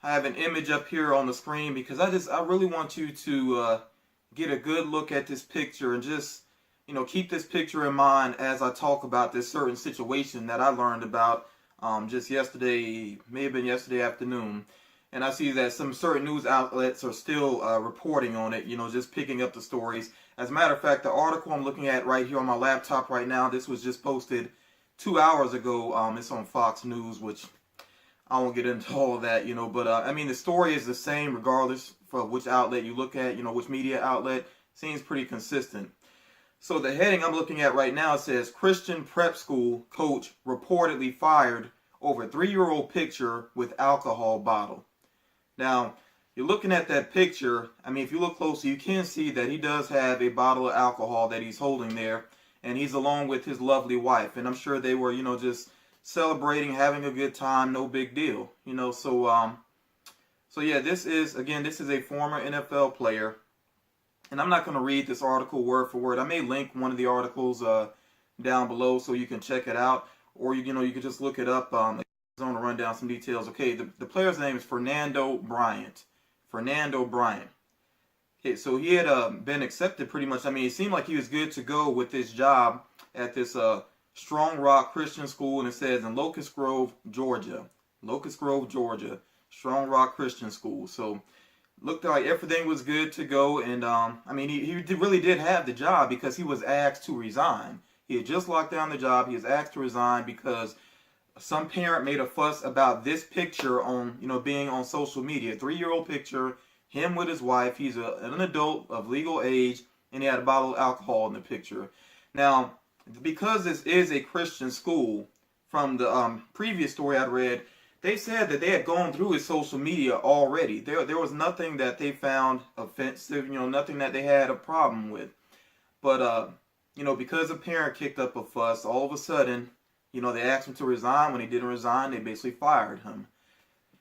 I have an image up here on the screen because I really want you to get a good look at this picture and just keep this picture in mind as I talk about this certain situation that I learned about just yesterday, may have been yesterday afternoon. And I see that some certain news outlets are still reporting on it, just picking up the stories. As a matter of fact, the article I'm looking at right here on my laptop right now, this was just posted 2 hours ago. It's on Fox News, which I won't get into all of that, but I mean, the story is the same regardless for which outlet you look at, which media outlet. Seems pretty consistent. So the heading I'm looking at right now says Christian prep school coach reportedly fired over 3-year-old picture with alcohol bottle. Now, you're looking at that picture. I mean, if you look closely, you can see that he does have a bottle of alcohol that he's holding there, and he's along with his lovely wife. And I'm sure they were, just celebrating, having a good time, no big deal. So yeah, this is a former NFL player, and I'm not going to read this article word for word. I may link one of the articles down below so you can check it out, or you can just look it up. I want to run down some details. Okay, the player's name is Fernando Bryant. Fernando Bryant. Okay, so he had been accepted pretty much. I mean, it seemed like he was good to go with this job at this Strong Rock Christian School, and it says in Locust Grove, Georgia. Locust Grove, Georgia. Strong Rock Christian School. So looked like everything was good to go, and I mean, he really did have the job because he was asked to resign. He had just locked down the job. He was asked to resign because some parent made a fuss about this picture on, being on social media. 3-year-old picture, him with his wife. He's an adult of legal age, and he had a bottle of alcohol in the picture. Now, because this is a Christian school, from the previous story I read, they said that they had gone through his social media already. There was nothing that they found offensive, nothing that they had a problem with. But, because a parent kicked up a fuss, all of a sudden, they asked him to resign. When he didn't resign, they basically fired him.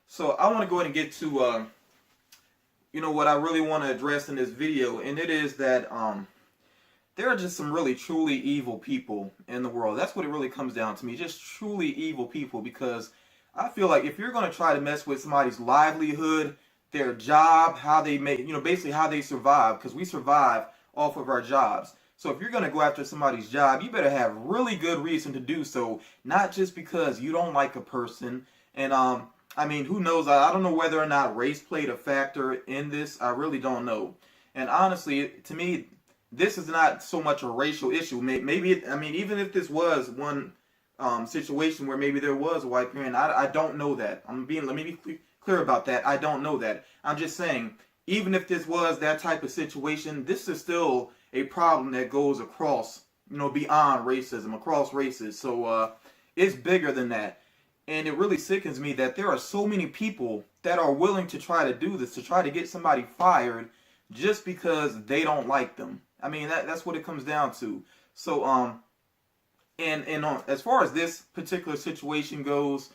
So I want to go ahead and get to, what I really want to address in this video, and it is that there are just some really truly evil people in the world. That's what it really comes down to me, just truly evil people, because I feel like if you're going to try to mess with somebody's livelihood, their job, how they make, basically how they survive, because we survive off of our jobs. So if you're going to go after somebody's job, you better have really good reason to do so, not just because you don't like a person. And I mean, who knows? I don't know whether or not race played a factor in this. I really don't know. And honestly, to me, this is not so much a racial issue. Maybe I mean, even if this was one situation where maybe there was a white parent, I don't know that. Let me be clear about that. I don't know that. I'm just saying, even if this was that type of situation, this is still a problem that goes across, beyond racism, across races. So it's bigger than that. And it really sickens me that there are so many people that are willing to try to do this, to try to get somebody fired just because they don't like them. I mean, that's what it comes down to. So, as far as this particular situation goes,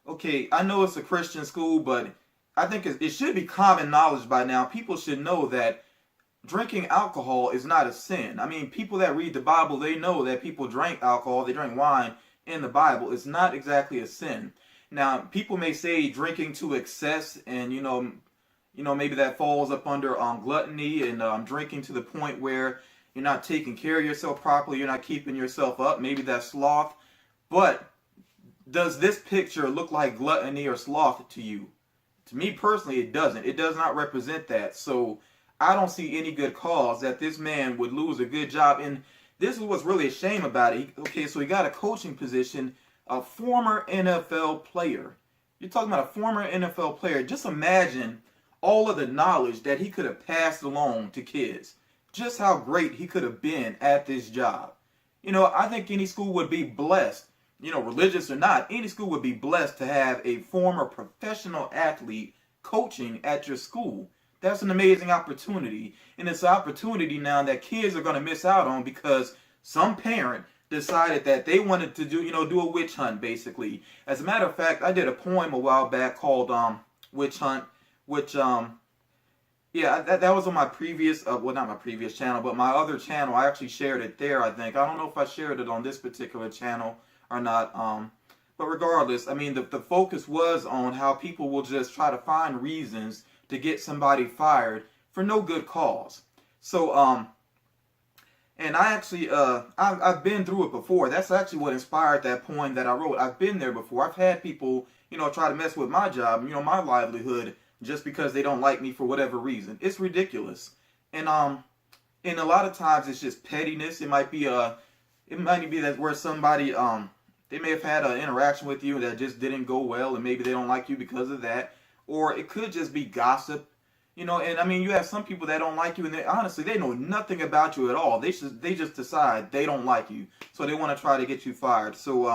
okay, I know it's a Christian school, but I think it should be common knowledge by now. People should know that drinking alcohol is not a sin. I mean, people that read the Bible, they know that people drank alcohol, they drank wine in the Bible. It's not exactly a sin. Now, people may say drinking to excess, and maybe that falls up under gluttony and drinking to the point where you're not taking care of yourself properly, you're not keeping yourself up. Maybe that's sloth. But does this picture look like gluttony or sloth to you? To me personally, it doesn't. It does not represent that. So I don't see any good cause that this man would lose a good job. And this is what's really a shame about it. Okay, so he got a coaching position, a former NFL player. You're talking about a former NFL player. Just imagine all of the knowledge that he could have passed along to kids. Just how great he could have been at this job. I think any school would be blessed, religious or not, any school would be blessed to have a former professional athlete coaching at your school. That's an amazing opportunity. And it's an opportunity now that kids are going to miss out on because some parent decided that they wanted to do a witch hunt, basically. As a matter of fact, I did a poem a while back called Witch Hunt, which yeah, that was on my previous well, not my previous channel, but my other channel. I actually shared it there, I think. I don't know if I shared it on this particular channel or not. But regardless, I mean, the focus was on how people will just try to find reasons to get somebody fired for no good cause. So, and I actually, I've been through it before. That's actually what inspired that poem that I wrote. I've been there before. I've had people, try to mess with my job, my livelihood, just because they don't like me for whatever reason. It's ridiculous. And a lot of times it's just pettiness. It might be that where somebody, they may have had an interaction with you that just didn't go well, and maybe they don't like you because of that. Or it could just be gossip. And I mean, you have some people that don't like you, and honestly, they know nothing about you at all. They just decide they don't like you, so they want to try to get you fired. So,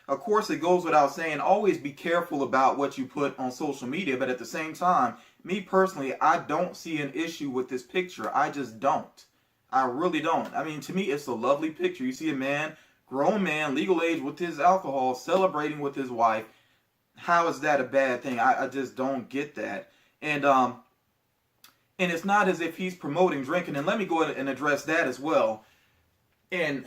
of course, it goes without saying, always be careful about what you put on social media. But at the same time, me personally, I don't see an issue with this picture. I just don't. I really don't. I mean, to me, it's a lovely picture. You see a man, grown man, legal age, with his alcohol, celebrating with his wife. How is that a bad thing? I just don't get that. And it's not as if he's promoting drinking. And let me go ahead and address that as well. And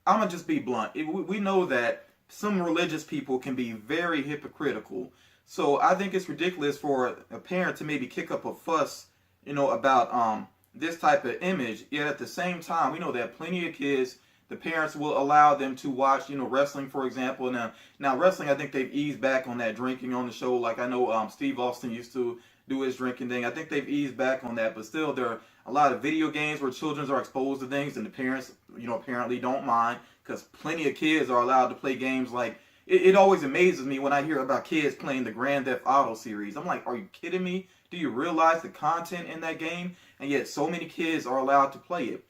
I'm going to just be blunt. We know that some religious people can be very hypocritical. So I think it's ridiculous for a parent to maybe kick up a fuss, about this type of image. Yet at the same time, we know that plenty of kids, the parents will allow them to watch, wrestling, for example. Now wrestling, I think they've eased back on that drinking on the show. Like I know Steve Austin used to do his drinking thing. I think they've eased back on that, but still there are a lot of video games where children are exposed to things, and the parents, apparently don't mind, because plenty of kids are allowed to play games. Like it always amazes me when I hear about kids playing the Grand Theft Auto series. I'm like, are you kidding me? Do you realize the content in that game? And yet so many kids are allowed to play it.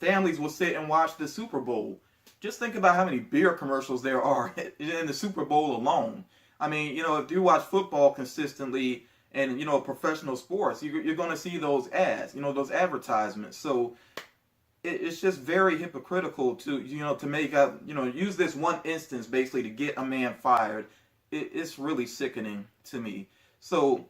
Families will sit and watch the Super Bowl. Just think about how many beer commercials there are in the Super Bowl alone. I mean, if you watch football consistently and, professional sports, you're going to see those ads, those advertisements. So it's just very hypocritical to make up, use this one instance basically to get a man fired. It's really sickening to me. So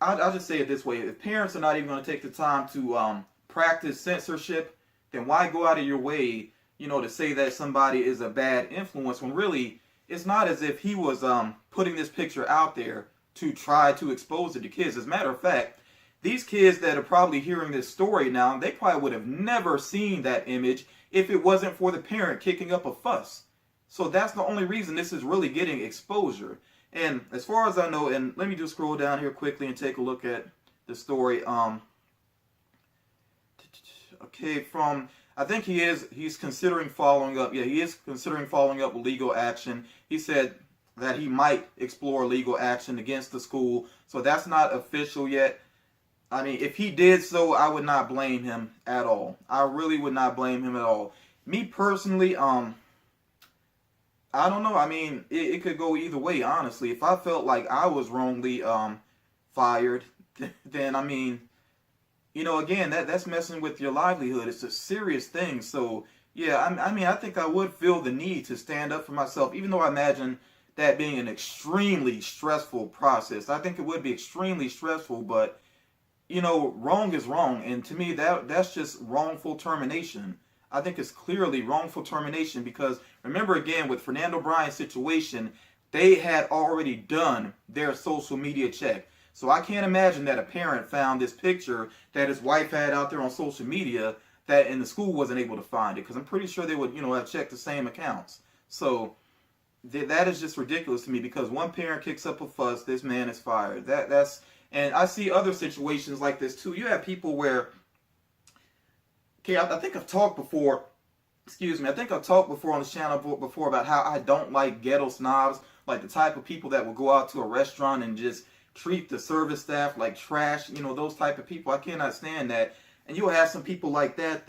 I'll just say it this way. If parents are not even going to take the time to practice censorship, then why go out of your way, to say that somebody is a bad influence when really it's not as if he was putting this picture out there to try to expose it to kids. As a matter of fact, these kids that are probably hearing this story now, they probably would have never seen that image if it wasn't for the parent kicking up a fuss. So that's the only reason this is really getting exposure. And as far as I know, and let me just scroll down here quickly and take a look at the story. I think he's considering following up. Yeah, he is considering following up with legal action. He said that he might explore legal action against the school. So that's not official yet. I mean, if he did so, I would not blame him at all. I really would not blame him at all. Me personally, I don't know. I mean, it could go either way, honestly. If I felt like I was wrongly fired, then, I mean, again, that's messing with your livelihood. It's a serious thing. So, yeah, I think I would feel the need to stand up for myself, even though I imagine that being an extremely stressful process. I think it would be extremely stressful, but, wrong is wrong. And to me, that's just wrongful termination. I think it's clearly wrongful termination because, remember again, with Fernando Bryant's situation, they had already done their social media check. So I can't imagine that a parent found this picture that his wife had out there on social media that in the school wasn't able to find it, because I'm pretty sure they would, have checked the same accounts. So that is just ridiculous to me, because one parent kicks up a fuss, this man is fired. And I see other situations like this too. You have people where, I think I've talked before. I think I've talked before on this channel before about how I don't like ghetto snobs, like the type of people that will go out to a restaurant and just treat the service staff like trash, those type of people. I cannot stand that. And you'll have some people like that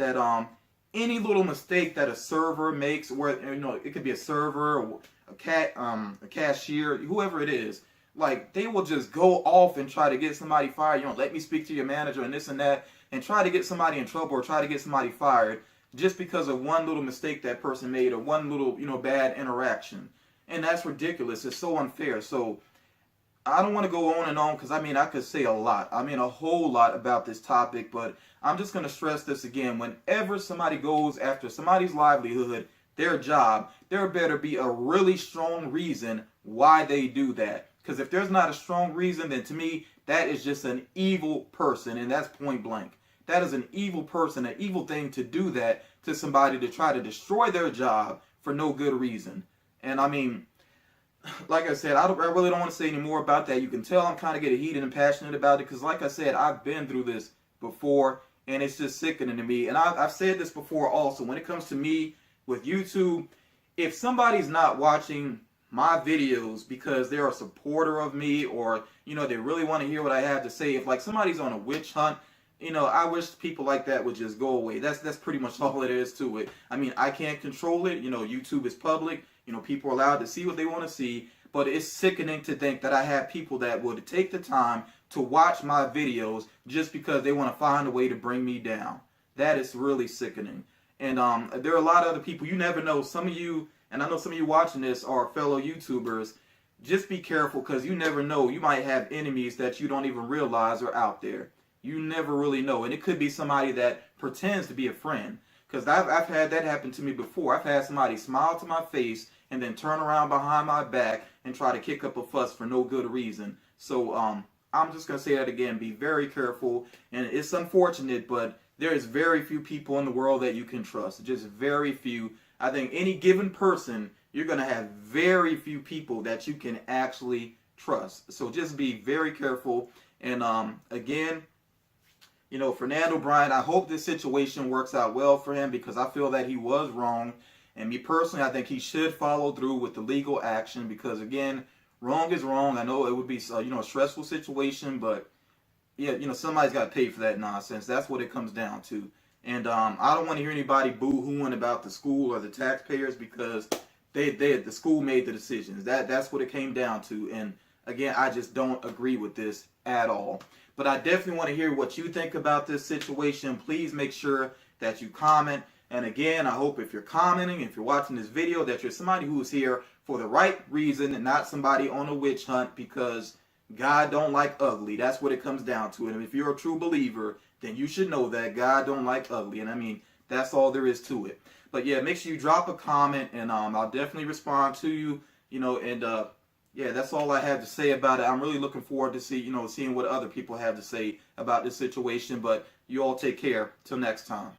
any little mistake that a server makes, where it could be a server or a cashier, whoever it is, like they will just go off and try to get somebody fired. Let me speak to your manager and this and that, and try to get somebody in trouble or try to get somebody fired just because of one little mistake that person made or one little bad interaction. And that's ridiculous. It's so unfair. So I don't want to go on and on, because I could say a lot. A whole lot about this topic, but I'm just going to stress this again. Whenever somebody goes after somebody's livelihood, their job, there better be a really strong reason why they do that. Because if there's not a strong reason, then to me, that is just an evil person, and that's point blank. That is an evil person, an evil thing to do that to somebody, to try to destroy their job for no good reason. And I mean, like I said, I really don't want to say any more about that. You can tell I'm kind of getting heated and passionate about it because, like I said, I've been through this before, and it's just sickening to me. And I've said this before also. When it comes to me with YouTube, if somebody's not watching my videos because they're a supporter of me, or they really want to hear what I have to say, if like somebody's on a witch hunt, I wish people like that would just go away. That's pretty much all it is to it. I mean, I can't control it. YouTube is public. People are allowed to see what they want to see. But it's sickening to think that I have people that would take the time to watch my videos just because they want to find a way to bring me down. That is really sickening. And there are a lot of other people. You never know. Some of you, and I know some of you watching this are fellow YouTubers. Just be careful, because you never know. You might have enemies that you don't even realize are out there. You never really know. And it could be somebody that pretends to be a friend. Because I've had that happen to me before. I've had somebody smile to my face and then turn around behind my back and try to kick up a fuss for no good reason. So I'm just going to say that again. Be very careful. And it's unfortunate, but there is very few people in the world that you can trust. Just very few. I think any given person, you're going to have very few people that you can actually trust. So just be very careful. And again, Fernando Bryant, I hope this situation works out well for him, because I feel that he was wrong. And me personally, I think he should follow through with the legal action, because again, wrong is wrong. I know it would be a stressful situation, but yeah, somebody's got to pay for that nonsense. That's what it comes down to. And I don't want to hear anybody boo-hooing about the school or the taxpayers, because the school made the decisions. That's what it came down to. And again, I just don't agree with this at all. But I definitely want to hear what you think about this situation. Please make sure that you comment. And again, I hope if you're commenting, if you're watching this video, that you're somebody who's here for the right reason and not somebody on a witch hunt, because God don't like ugly. That's what it comes down to. And if you're a true believer, then you should know that God don't like ugly. And I mean, that's all there is to it. But yeah, make sure you drop a comment, and I'll definitely respond to you. Yeah, that's all I have to say about it. I'm really looking forward to seeing what other people have to say about this situation. But you all take care. Till next time.